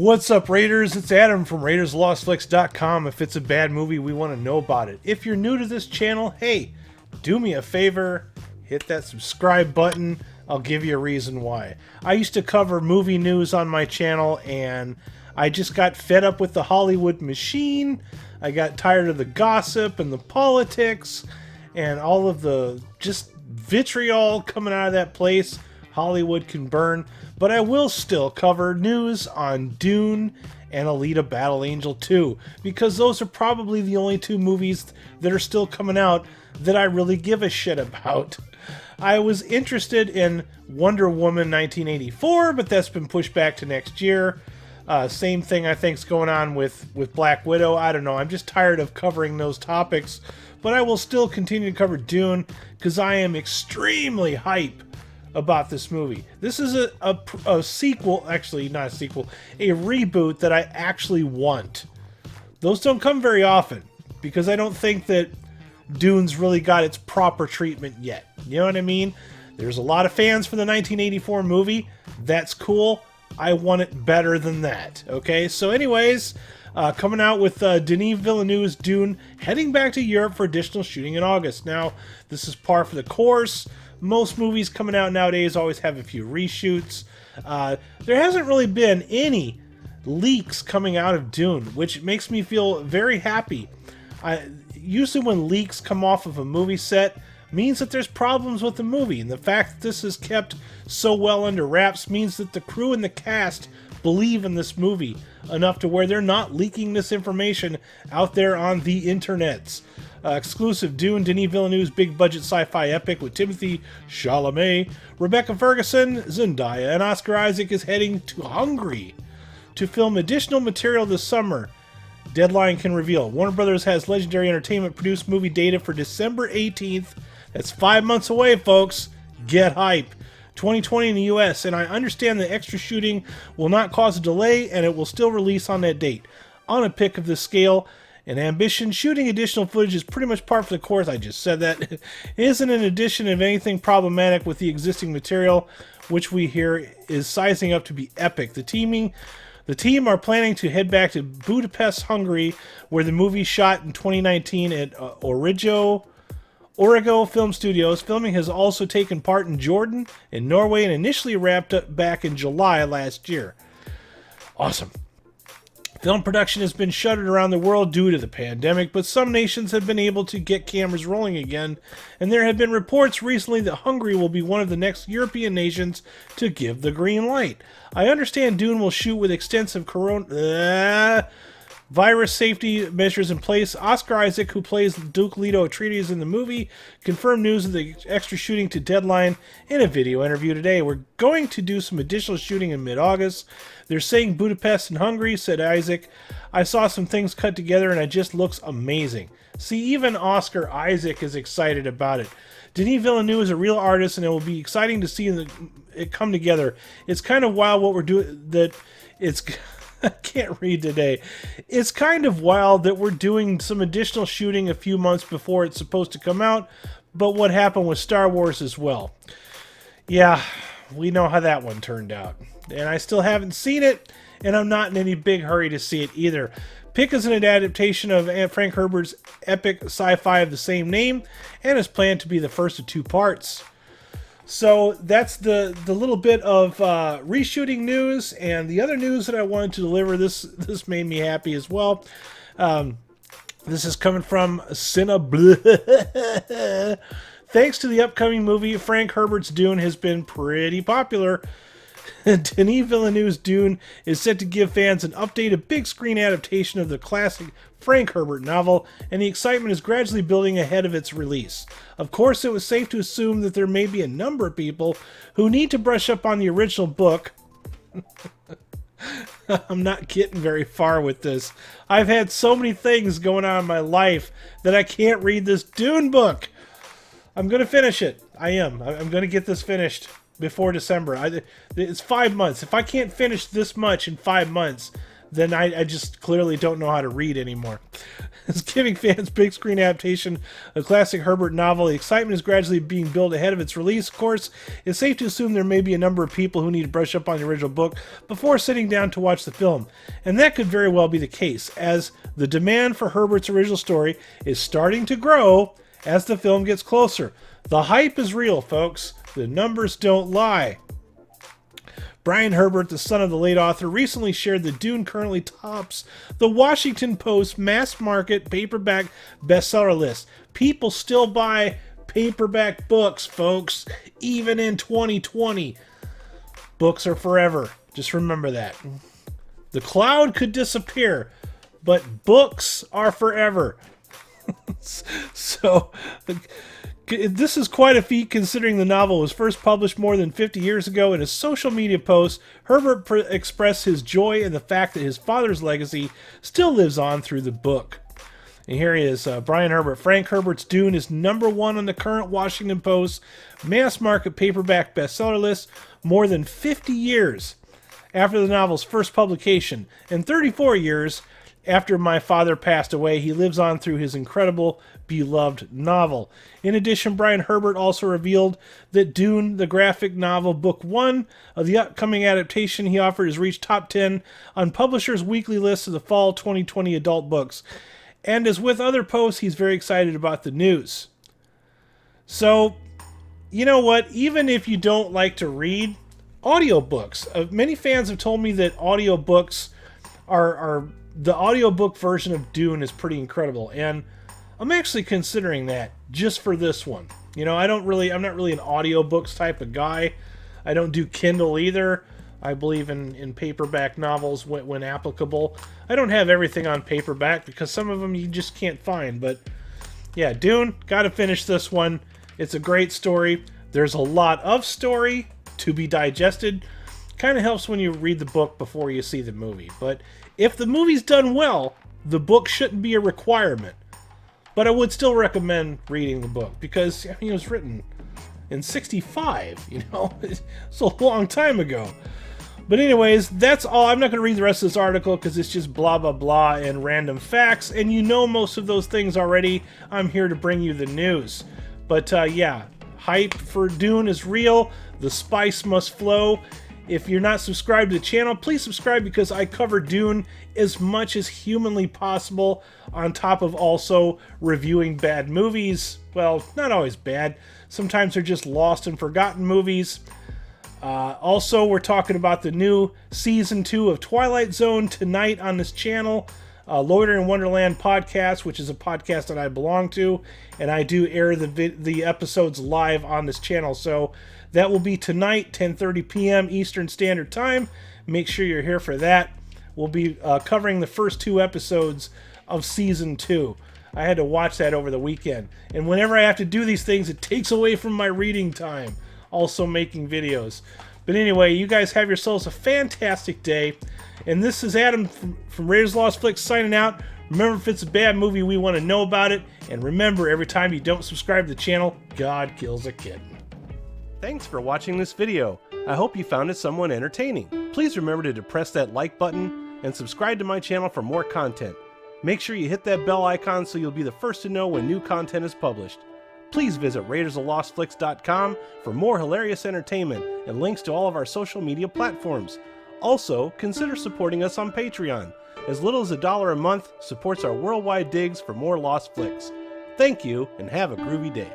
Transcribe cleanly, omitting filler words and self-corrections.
What's up, Raiders? It's Adam from raidersofthelostflicks.com. If it's a bad movie, we want to know about it. If you're new to this channel, hey, do me a favor, hit that subscribe button. I'll give you a reason why. I used to cover movie news on my channel, and I just got fed up with the Hollywood machine. I got tired of the gossip and the politics and all of the just vitriol coming out of that place. Hollywood can burn. But I will still cover news on Dune and Alita Battle Angel 2, because those are probably the only two movies that are still coming out that I really give a shit about. I was interested in Wonder Woman 1984, but that's been pushed back to next year. Same thing I think is going on with Black Widow. I don't know. I'm just tired of covering those topics, but I will still continue to cover Dune because I am extremely hype about this movie. This is a sequel, actually not a sequel, a reboot that I actually want. Those don't come very often because I don't think that Dune's really got its proper treatment yet. You know what I mean? There's a lot of fans for the 1984 movie. That's cool. I want it better than that. Okay, so anyways, coming out with Denis Villeneuve's Dune, heading back to Europe for additional shooting in August. Now, this is par for the course. Most movies coming out nowadays always have a few reshoots. There hasn't really been any leaks coming out of Dune, which makes me feel very happy. Usually when leaks come off of a movie set means that there's problems with the movie, and the fact that this is kept so well under wraps means that the crew and the cast believe in this movie enough to where they're not leaking this information out there on the internets. Exclusive Dune, Denis Villeneuve's big-budget sci-fi epic with Timothée Chalamet, Rebecca Ferguson, Zendaya, and Oscar Isaac is heading to Hungary to film additional material this summer. Deadline can reveal. Warner Brothers has Legendary Entertainment produce movie data for December 18th. That's 5 months away, folks. Get hype. 2020 in the US, and I understand the extra shooting will not cause a delay, and it will still release on that date. On a pick of this scale and ambition, shooting additional footage is pretty much par for the course. I just said that. It isn't an addition of anything problematic with the existing material, which we hear is sizing up to be epic. The team are planning to head back to Budapest, Hungary, where the movie shot in 2019 at Origo Film Studios. Filming has also taken part in Jordan and Norway and initially wrapped up back in July last year. Awesome. Film production has been shuttered around the world due to the pandemic, but some nations have been able to get cameras rolling again, and there have been reports recently that Hungary will be one of the next European nations to give the green light. I understand Dune will shoot with extensive virus safety measures in place. Oscar Isaac, who plays Duke Leto Atreides in the movie, confirmed news of the extra shooting to Deadline in a video interview today. We're going to do some additional shooting in mid-August. They're saying Budapest and Hungary, said Isaac. I saw some things cut together and it just looks amazing. See, even Oscar Isaac is excited about it. Denis Villeneuve is a real artist, and it will be exciting to see it come together. It's kind of wild what we're doing. I can't read today. It's kind of wild that we're doing some additional shooting a few months before it's supposed to come out, but what happened with Star Wars as well. Yeah, we know how that one turned out. And I still haven't seen it, and I'm not in any big hurry to see it either. Pick is an adaptation of Frank Herbert's epic sci-fi of the same name, and is planned to be the first of 2 parts. So that's the little bit of reshooting news, and the other news that I wanted to deliver. This made me happy as well. This is coming from Cinebl. Thanks to the upcoming movie, Frank Herbert's Dune has been pretty popular. Denis Villeneuve's Dune is set to give fans an updated big screen adaptation of the classic Frank Herbert novel, and the excitement is gradually building ahead of its release. Of course, it was safe to assume that there may be a number of people who need to brush up on the original book. I'm not getting very far with this. I've had so many things going on in my life that I can't read this Dune book. I'm going to finish it. I am. I'm going to get this finished before December. It's 5 months. If I can't finish this much in 5 months, then I just clearly don't know how to read anymore. is giving fans big screen adaptation of classic Herbert novel. The excitement is gradually being built ahead of its release. Of course, it's safe to assume there may be a number of people who need to brush up on the original book before sitting down to watch the film. And that could very well be the case, as the demand for Herbert's original story is starting to grow as the film gets closer. The hype is real, folks. The numbers don't lie. Brian Herbert, the son of the late author, recently shared that Dune currently tops the Washington Post mass market paperback bestseller list. People still buy paperback books, folks, even in 2020. Books are forever. Just remember that. The cloud could disappear, but books are forever. So, this is quite a feat considering the novel was first published more than 50 years ago. In a social media post, Herbert expressed his joy in the fact that his father's legacy still lives on through the book. And here he is, Brian Herbert. Frank Herbert's Dune is #1 on the current Washington Post mass market paperback bestseller list more than 50 years after the novel's first publication, and 34 years after my father passed away. He lives on through his incredible, beloved novel. In addition, Brian Herbert also revealed that Dune, the graphic novel, book 1 of the upcoming adaptation he offered, has reached top 10 on Publishers Weekly list of the fall 2020 adult books. And as with other posts, he's very excited about the news. So, you know what? Even if you don't like to read, audiobooks. Many fans have told me that audiobooks are the audiobook version of Dune is pretty incredible, and I'm actually considering that just for this one. You know, I'm not really an audiobooks type of guy. I don't do Kindle either. I believe in paperback novels when applicable. I don't have everything on paperback because some of them you just can't find, but yeah, Dune, gotta finish this one. It's a great story. There's a lot of story to be digested. Kind of helps when you read the book before you see the movie, but if the movie's done well, the book shouldn't be a requirement. But I would still recommend reading the book because it was written in 65, you know? It's a long time ago. But anyways, that's all. I'm not going to read the rest of this article because it's just blah, blah, blah and random facts. And you know most of those things already. I'm here to bring you the news. But yeah, hype for Dune is real. The spice must flow. If you're not subscribed to the channel, please subscribe because I cover Dune as much as humanly possible, on top of also reviewing bad movies. Well, not always bad. Sometimes they're just lost and forgotten movies. Also, we're talking about the new Season 2 of Twilight Zone tonight on this channel. Loiter in Wonderland podcast, which is a podcast that I belong to, and I do air the episodes live on this channel. So that will be tonight, 10:30 p.m. Eastern Standard Time. Make sure you're here for that. We'll be covering the first 2 episodes of Season 2. I had to watch that over the weekend. And whenever I have to do these things, it takes away from my reading time. Also making videos. But anyway, you guys have yourselves a fantastic day. And this is Adam from Raiders of the Lost Flicks signing out. Remember, if it's a bad movie, we want to know about it. And remember, every time you don't subscribe to the channel, God kills a kid. Thanks for watching this video. I hope you found it somewhat entertaining. Please remember to depress that like button and subscribe to my channel for more content. Make sure you hit that bell icon so you'll be the first to know when new content is published. Please visit raidersofthelostflicks.com for more hilarious entertainment and links to all of our social media platforms. Also, consider supporting us on Patreon. As little as $1 a month supports our worldwide digs for more Lost Flicks. Thank you, and have a groovy day.